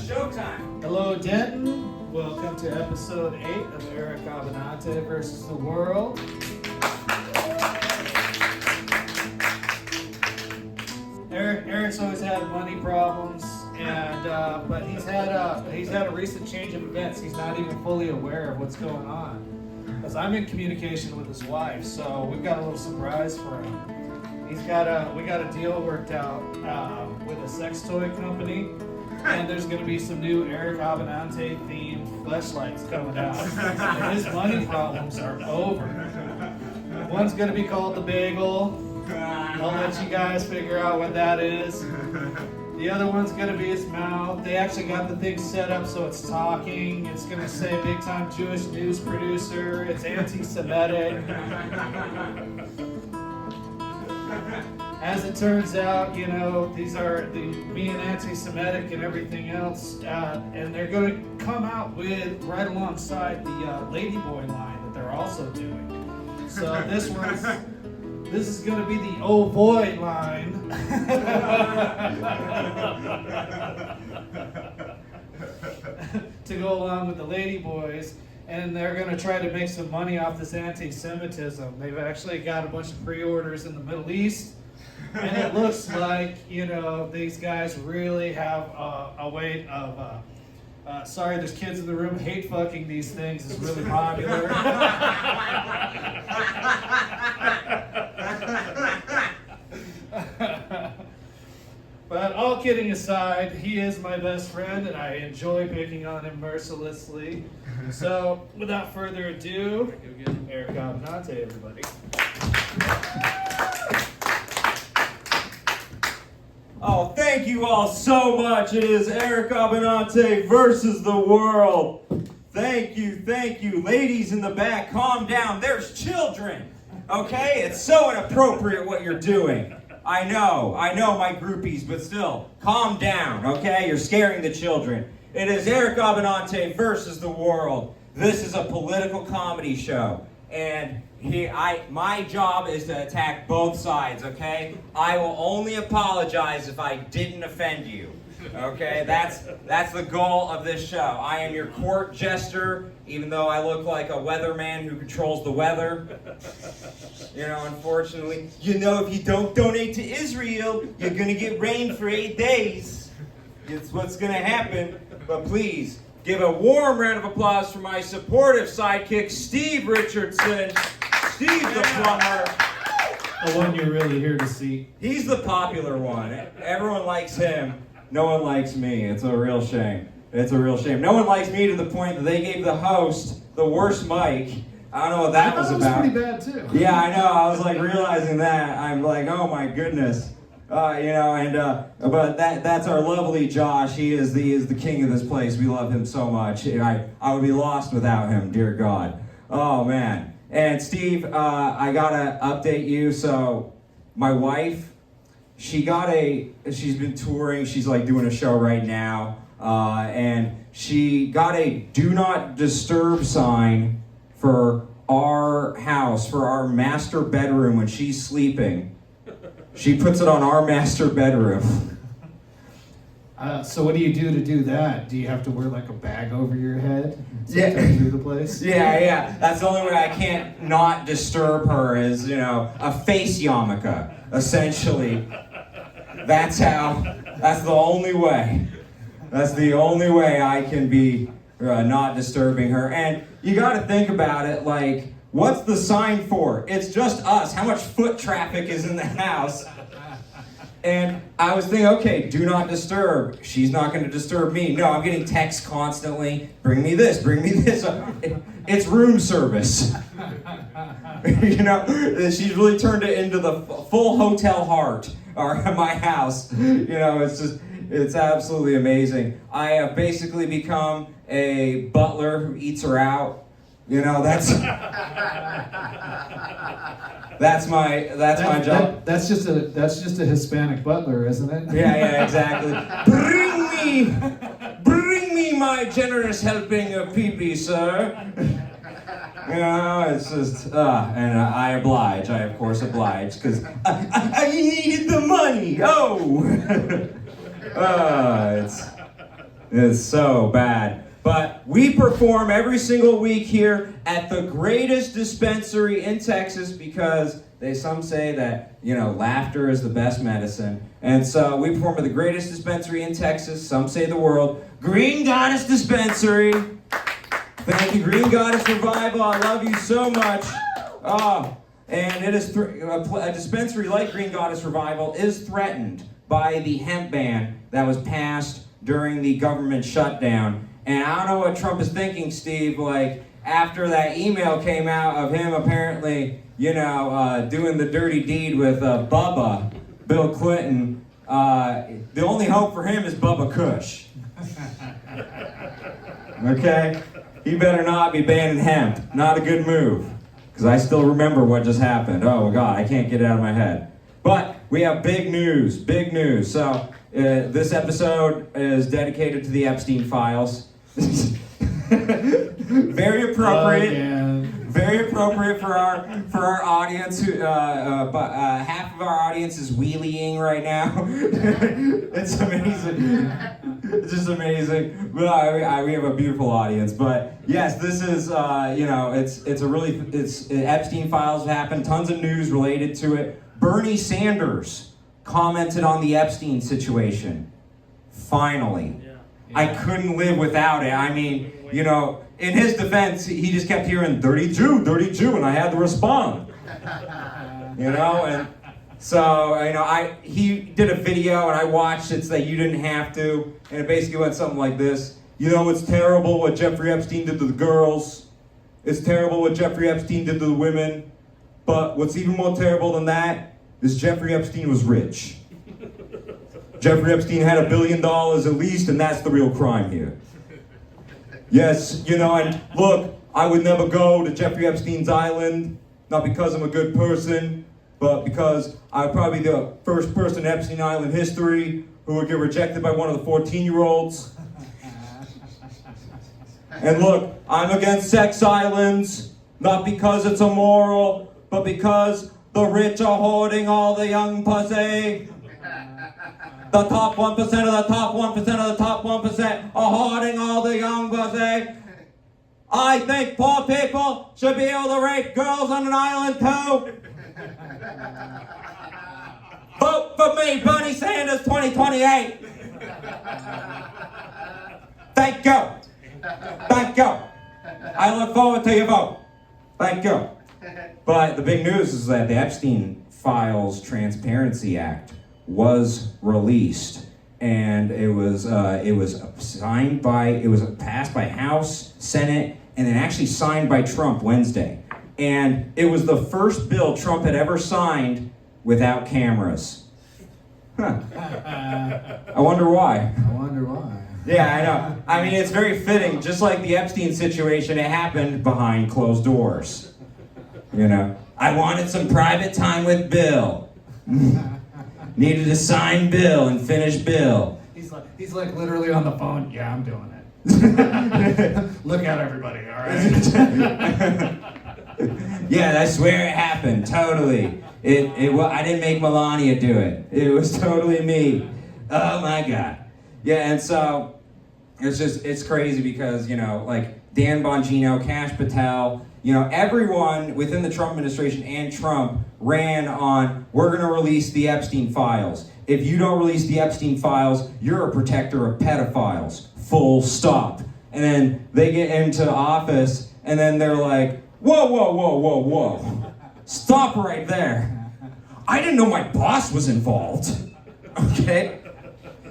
Showtime. Hello, Denton. Welcome to episode 8 of Eric Abbenante versus the World. Eric's always had money problems, and but he's had a recent change of events. He's not even fully aware of what's going on. Because I'm in communication with his wife, so we've got a little surprise for him. We got a deal worked out with a sex toy company, and there's going to be some new Eric Abbenante themed fleshlights coming out. And his money problems are over. One's going to be called the Bagel. I'll let you guys figure out what that is. The other one's going to be his mouth. They actually got the thing set up so it's talking. It's going to say big time Jewish news producer. It's anti-Semitic. As it turns out, you know, these are being anti-Semitic and everything else, and they're going to come out with right alongside the Ladyboy line that they're also doing. So this is going to be the oh boy line. To go along with the Ladyboys. And they're going to try to make some money off this anti-Semitism. They've actually got a bunch of pre-orders in the Middle East. And it looks like, you know, these guys really have a way of, sorry, there's kids in the room, hate fucking these things is really popular. But all kidding aside, he is my best friend, and I enjoy picking on him mercilessly. So, without further ado, Eric Abbenante, everybody. Oh, thank you all so much. It is Eric Abbenante versus the world. Thank you. Ladies in the back, calm down. There's children, okay? It's so inappropriate what you're doing. I know my groupies, but still, calm down, okay? You're scaring the children. It is Eric Abbenante versus the world. This is a political comedy show, and my job is to attack both sides, okay? I will only apologize if I didn't offend you, okay? That's the goal of this show. I am your court jester, even though I look like a weatherman who controls the weather. You know, unfortunately. You know, if you don't donate to Israel, you're going to get rain for 8 days. It's what's going to happen. But please, give a warm round of applause for my supportive sidekick, Steve Richardson. Steve the plumber. The one you're really here to see. He's the popular one. Everyone likes him. No one likes me. It's a real shame. No one likes me to the point that they gave the host the worst mic. I don't know what that was about. Pretty bad too. Yeah, I know. I was like realizing that. I'm like, oh my goodness. But that's our lovely Josh. He is the king of this place. We love him so much. I would be lost without him, dear God. Oh man. And Steve, I gotta update you. So my wife, she's been touring. She's like doing a show right now. And she got a do not disturb sign for our house, for our master bedroom when she's sleeping. She puts it on our master bedroom. So what do you do to do that? Do you have to wear like a bag over your head? Yeah. Through the place? Yeah. That's the only way I can't not disturb her is, you know, a face yarmulke, essentially. That's the only way. That's the only way I can be not disturbing her. And you got to think about it, like, what's the sign for? It's just us. How much foot traffic is in the house? And I was thinking, okay, do not disturb. She's not going to disturb me. No, I'm getting texts constantly. Bring me this. It's room service. You know, she's really turned it into the full hotel heart, or my house. You know, it's absolutely amazing. I have basically become a butler who eats her out. You know, that's my job. That's just a Hispanic butler, isn't it? Yeah, exactly. Bring me my generous helping of pee-pee, sir. You know, it's just, and I oblige. I of course oblige because I needed the money. Oh, It's so bad. But we perform every single week here at the greatest dispensary in Texas because some say that, laughter is the best medicine. And so we perform at the greatest dispensary in Texas, some say the world, Green Goddess Dispensary. Thank you, Green Goddess Revival. I love you so much. And it is a dispensary like Green Goddess Revival is threatened by the hemp ban that was passed during the government shutdown. And I don't know what Trump is thinking, Steve, after that email came out of him apparently, doing the dirty deed with Bubba, Bill Clinton. The only hope for him is Bubba Kush. Okay? He better not be banning hemp. Not a good move. Because I still remember what just happened. Oh, God, I can't get it out of my head. But we have big news, big news. So this episode is dedicated to the Epstein files. Very appropriate. Very appropriate for our audience. But half of our audience is wheeling right now. It's amazing. It's just amazing. Well, we have a beautiful audience. But yes, this is it's Epstein files happened. Tons of news related to it. Bernie Sanders commented on the Epstein situation. Finally. Yeah. I couldn't live without it. I mean, in his defense, he just kept hearing dirty Jew, and I had to respond. And so, he did a video and I watched it so that you didn't have to, and it basically went something like this. It's terrible what Jeffrey Epstein did to the girls. It's terrible what Jeffrey Epstein did to the women. But what's even more terrible than that is Jeffrey Epstein was rich. Jeffrey Epstein had $1 billion at least, and that's the real crime here. Yes, and look, I would never go to Jeffrey Epstein's island, not because I'm a good person, but because I'd probably be the first person in Epstein Island history who would get rejected by one of the 14-year-olds. And look, I'm against sex islands, not because it's immoral, but because the rich are hoarding all the young pussy. The top 1% of the top 1% of the top 1% are hoarding all the young pussy. I think poor people should be able to rape girls on an island too. Vote for me, Bernie Sanders 2028. Thank you. Thank you. I look forward to your vote. Thank you. But the big news is that the Epstein Files Transparency Act was released, and it was passed by House, Senate, and then actually signed by Trump Wednesday. And it was the first bill Trump had ever signed without cameras. Huh. I wonder why. Yeah, I know. I mean, it's very fitting. Just like the Epstein situation, it happened behind closed doors. I wanted some private time with Bill. Needed to sign Bill and finish Bill. He's like literally on the phone. Yeah, I'm doing it. Look out, everybody. All right. Yeah, I swear it happened. Totally. I didn't make Melania do it. It was totally me. Oh my God. Yeah, and so it's crazy because Dan Bongino, Kash Patel, everyone within the Trump administration and Trump ran on, we're going to release the Epstein files. If you don't release the Epstein files, you're a protector of pedophiles. Full stop. And then they get into office, and then they're like, whoa. Stop right there. I didn't know my boss was involved. Okay?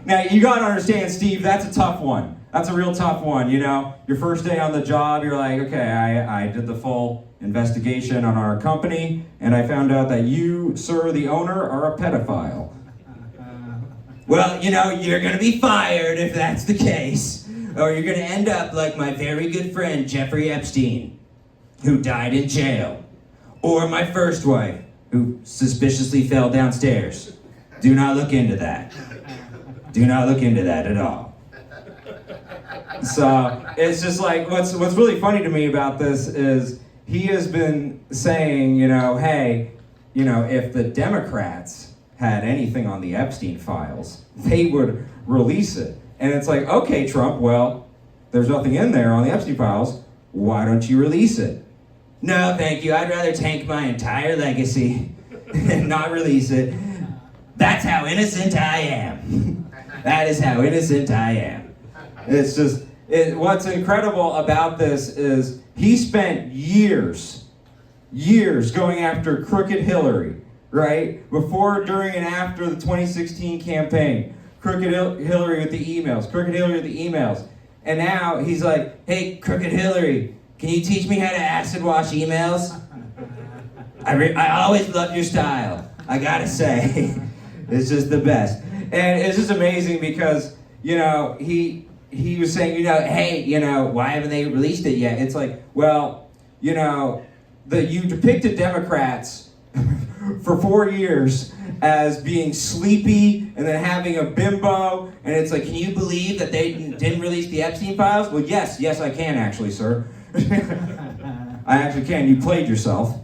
Now, you got to understand, Steve, that's a tough one. That's a real tough one, Your first day on the job, you're like, okay, I did the full investigation on our company, and I found out that you, sir, the owner, are a pedophile. Well, you're going to be fired if that's the case. Or you're going to end up like my very good friend, Jeffrey Epstein, who died in jail. Or my first wife, who suspiciously fell downstairs. Do not look into that. Do not look into that at all. So it's just like, what's really funny to me about this is he has been saying, hey, if the Democrats had anything on the Epstein files, they would release it. And it's like, okay, Trump, well, there's nothing in there on the Epstein files. Why don't you release it? No, thank you. I'd rather tank my entire legacy and not release it. That's how innocent I am. That is how innocent I am. It's just, what's incredible about this is he spent years going after crooked Hillary, right? Before, during, and after the 2016 campaign. Crooked Hillary with the emails, And now he's like, hey, crooked Hillary, can you teach me how to acid wash emails? I always loved your style, I gotta say. It's just the best. And it's just amazing because, he was saying, hey, why haven't they released it yet? It's like, well, you depicted Democrats for 4 years as being sleepy and then having a bimbo, and it's like, can you believe that they didn't release the Epstein files? Well, yes, I can actually, sir. I actually can. You played yourself.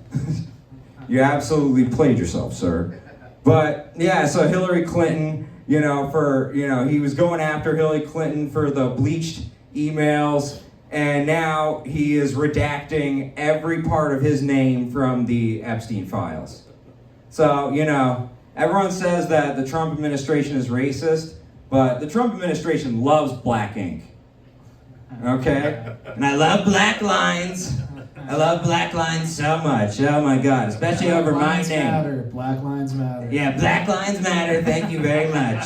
You absolutely played yourself, sir. But yeah, so Hillary Clinton, he was going after Hillary Clinton for the bleached emails, and now he is redacting every part of his name from the Epstein files. So, everyone says that the Trump administration is racist, but the Trump administration loves black ink. Okay? And I love black lines. I love black lines so much. Oh my God, especially over my name. Black lives matter. Yeah, black lives matter. Thank you very much.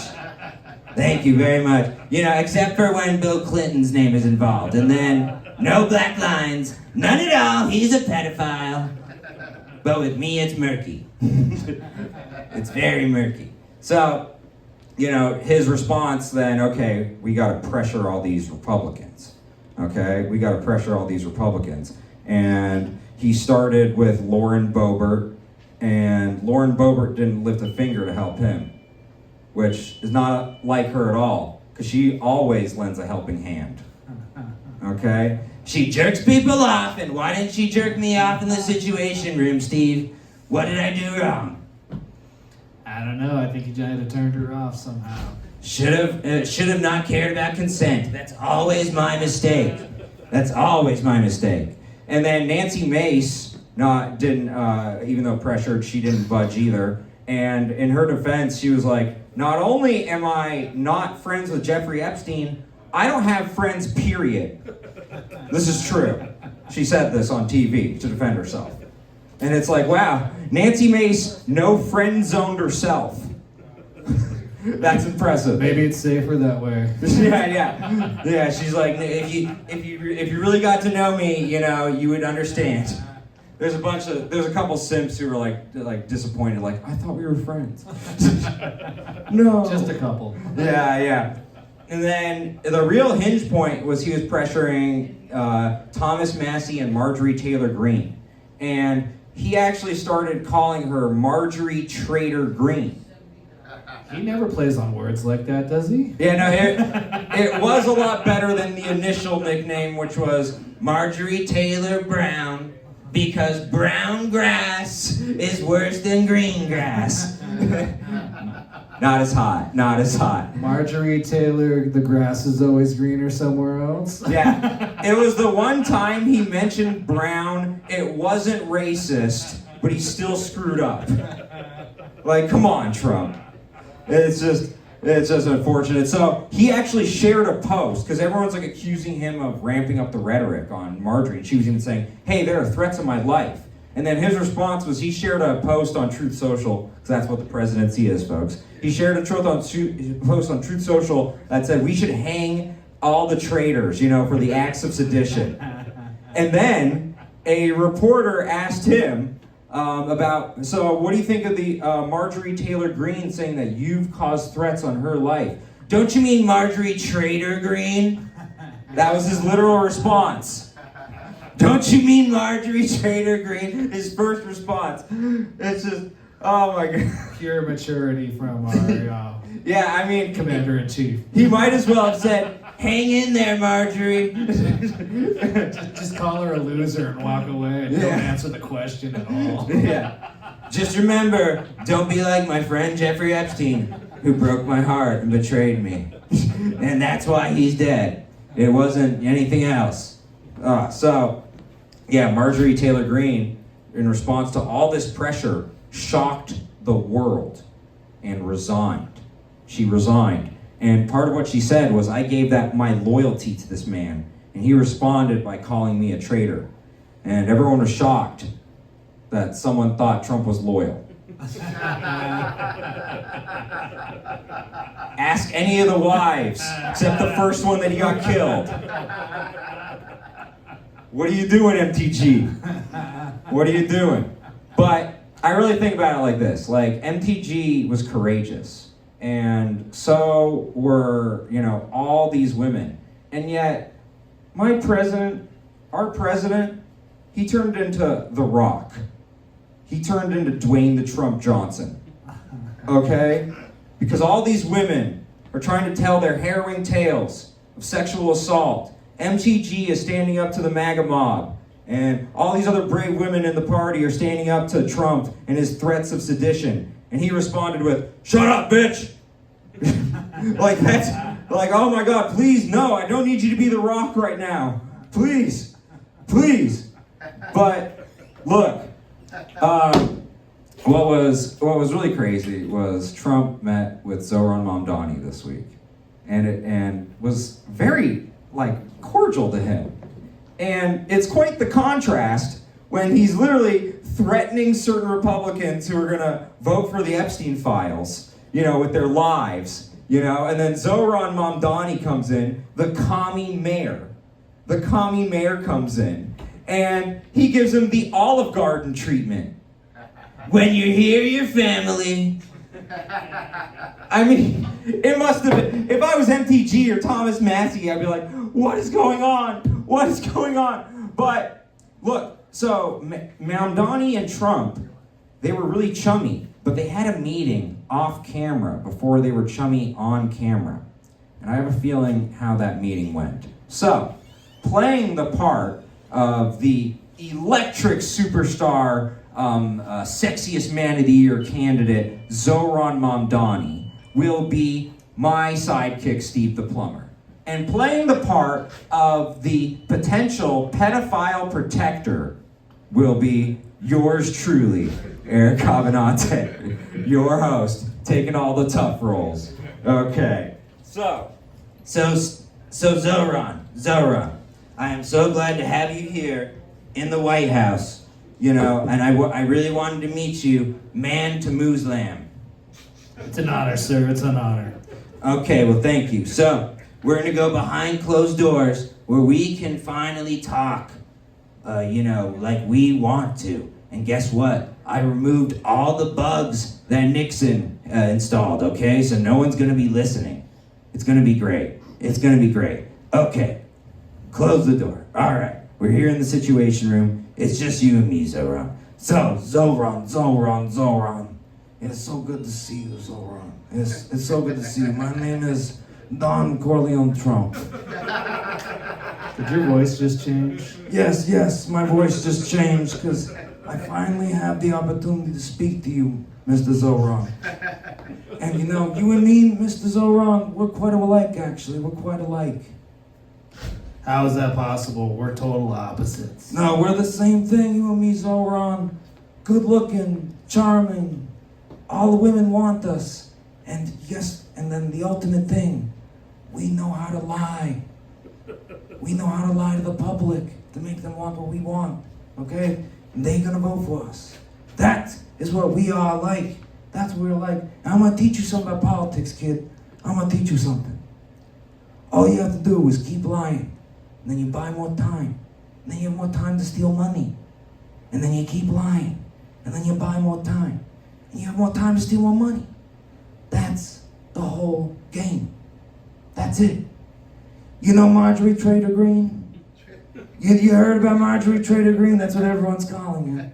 Thank you very much. Except for when Bill Clinton's name is involved. And then, no black lines. None at all. He's a pedophile. But with me, it's murky. It's very murky. So, his response then, okay, we got to pressure all these Republicans. Okay? We got to pressure all these Republicans. And he started with Lauren Boebert, and Lauren Boebert didn't lift a finger to help him, which is not like her at all, because she always lends a helping hand. Okay? She jerks people off, and why didn't she jerk me off in the Situation Room, Steve? What did I do wrong? I don't know. I think you might have turned her off somehow. Should have not cared about consent. That's always my mistake. That's always my mistake. And then Nancy Mace didn't, even though pressured, she didn't budge either. And in her defense, she was like, not only am I not friends with Jeffrey Epstein, I don't have friends, period. This is true. She said this on TV to defend herself. And it's like, wow, Nancy Mace no friend zoned herself. That's impressive. Maybe it's safer that way. Yeah. She's like, if you really got to know me, you would understand. There's a couple simps who were like disappointed, like, I thought we were friends. No. Just a couple. Yeah. And then the real hinge point was he was pressuring Thomas Massey and Marjorie Traitor Greene. And he actually started calling her Marjorie Traitor Greene. He never plays on words like that, does he? Yeah, no, it was a lot better than the initial nickname, which was Marjorie Taylor Brown, because brown grass is worse than green grass. Not as hot. Marjorie Taylor, the grass is always greener somewhere else. Yeah, it was the one time he mentioned brown. It wasn't racist, but he still screwed up. Like, come on, Trump. It's just unfortunate. So he actually shared a post, because everyone's like accusing him of ramping up the rhetoric on Marjorie, and she was even saying, hey, there are threats on my life. And then his response was he shared a post on Truth Social, because that's what the presidency is, folks. He shared a post on Truth Social that said we should hang all the traitors, for the acts of sedition. And then a reporter asked him so what do you think of the Marjorie Taylor Greene saying that you've caused threats on her life? Don't you mean Marjorie Traitor Greene? That was his literal response. Don't you mean Marjorie Traitor Greene? His first response. It's just, oh my God. Pure maturity from our yeah, I mean, Commander-in-Chief. He might as well have said, hang in there, Marjorie. just call her a loser and walk away and don't answer the question at all. Yeah. Just remember, don't be like my friend Jeffrey Epstein, who broke my heart and betrayed me. And that's why he's dead. It wasn't anything else. Marjorie Traitor Greene, in response to all this pressure, shocked the world and resigned. She resigned. And part of what she said was, I gave that my loyalty to this man. And he responded by calling me a traitor. And everyone was shocked that someone thought Trump was loyal. Ask any of the wives, except the first one that he got killed. What are you doing, MTG? What are you doing? But I really think about it like this. Like, MTG was courageous. And so were, all these women. And yet, our president, he turned into The Rock. He turned into Dwayne the Trump Johnson. Okay? Because all these women are trying to tell their harrowing tales of sexual assault. MTG is standing up to the MAGA mob. And all these other brave women in the party are standing up to Trump and his threats of sedition. And he responded with, "Shut up, bitch!" Oh my God, please, no, I don't need you to be The Rock right now. Please. But, look, what was really crazy was Trump met with Zohran Mamdani this week. And was very, cordial to him. And it's quite the contrast when he's literally threatening certain Republicans who are going to vote for the Epstein files, with their lives, and then Zohran Mamdani comes in, the commie mayor. The commie mayor comes in, and he gives him the Olive Garden treatment. When you hear your family. I mean, it must have been, if I was MTG or Thomas Massey, I'd be like, what is going on? What is going on? But look, so Mamdani and Trump, they were really chummy, but they had a meeting off camera before they were chummy on camera. And I have a feeling how that meeting went. So, playing the part of the electric superstar, sexiest man of the year candidate, Zohran Mamdani, will be my sidekick, Steve the plumber. And playing the part of the potential pedophile protector will be yours truly, Eric Abbenante, your host, taking all the tough roles. Okay. So Zohran, I am so glad to have you here in the White House. And I really wanted to meet you, man to Muslim. It's an honor, sir. It's an honor. Okay, well, thank you. So, we're going to go behind closed doors where we can finally talk, like we want to. And guess what? I removed all the bugs that Nixon installed, okay? So no one's going to be listening. It's going to be great. Okay, close the door. All right, we're here in the Situation Room. It's just you and me, Zohran. So, Zohran. It's so good to see you, Zohran. It's so good to see you. My name is Don Corleone Trump. Did your voice just change? Yes, my voice just changed because I finally have the opportunity to speak to you, Mr. Zohran. And you and me, Mr. Zohran, we're quite alike, actually. We're quite alike. How is that possible? We're total opposites. No, we're the same thing, you and me, Zohran. Good looking, charming. All the women want us. And yes, and then the ultimate thing, we know how to lie. We know how to lie to the public to make them want what we want. Okay? And they're gonna vote for us. That is what we are like. That's what we're like. And I'm gonna teach you something about politics, kid. I'm gonna teach you something. All you have to do is keep lying. And then you buy more time. And then you have more time to steal money. And then you keep lying. And then you buy more time. And you have more time to steal more money. That's the whole game. That's it. You know Marjorie Traitor Greene? You heard about Marjorie Traitor Greene? That's what everyone's calling her.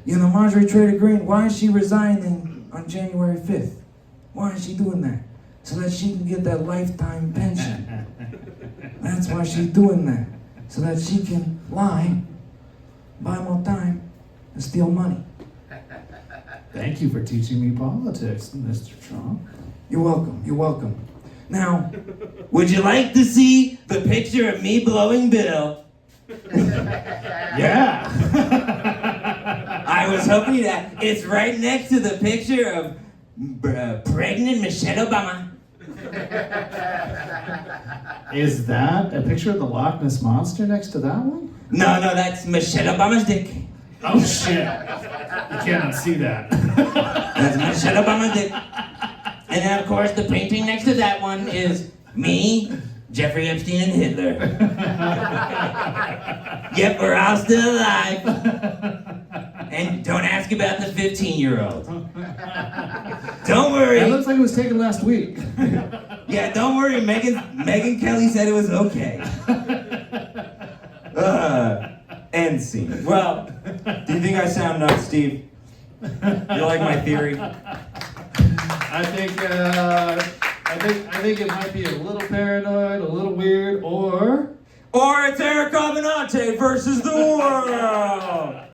Marjorie Traitor Greene, why is she resigning on January 5th? Why is she doing that? So that she can get that lifetime pension. That's why she's doing that. So that she can lie, buy more time, and steal money. Thank you for teaching me politics, Mr. Trump. You're welcome. You're welcome. Now, would you like to see the picture of me blowing Bill? Yeah. I was hoping that it's right next to the picture of pregnant Michelle Obama. Is that a picture of the Loch Ness Monster next to that one? No, that's Michelle Obama's dick. Oh shit. You cannot see that. That's Michelle Obama's dick. And then, of course, the painting next to that one is me, Jeffrey Epstein, and Hitler. Yep, we're all still alive. And don't ask about the 15-year-old. Don't worry. That looks like it was taken last week. Yeah, don't worry. Megan Kelly said it was okay. End scene. Well, do you think I sound nuts, Steve? You like my theory? I think it might be a little paranoid, a little weird, or Or it's Eric Abbenante versus the world.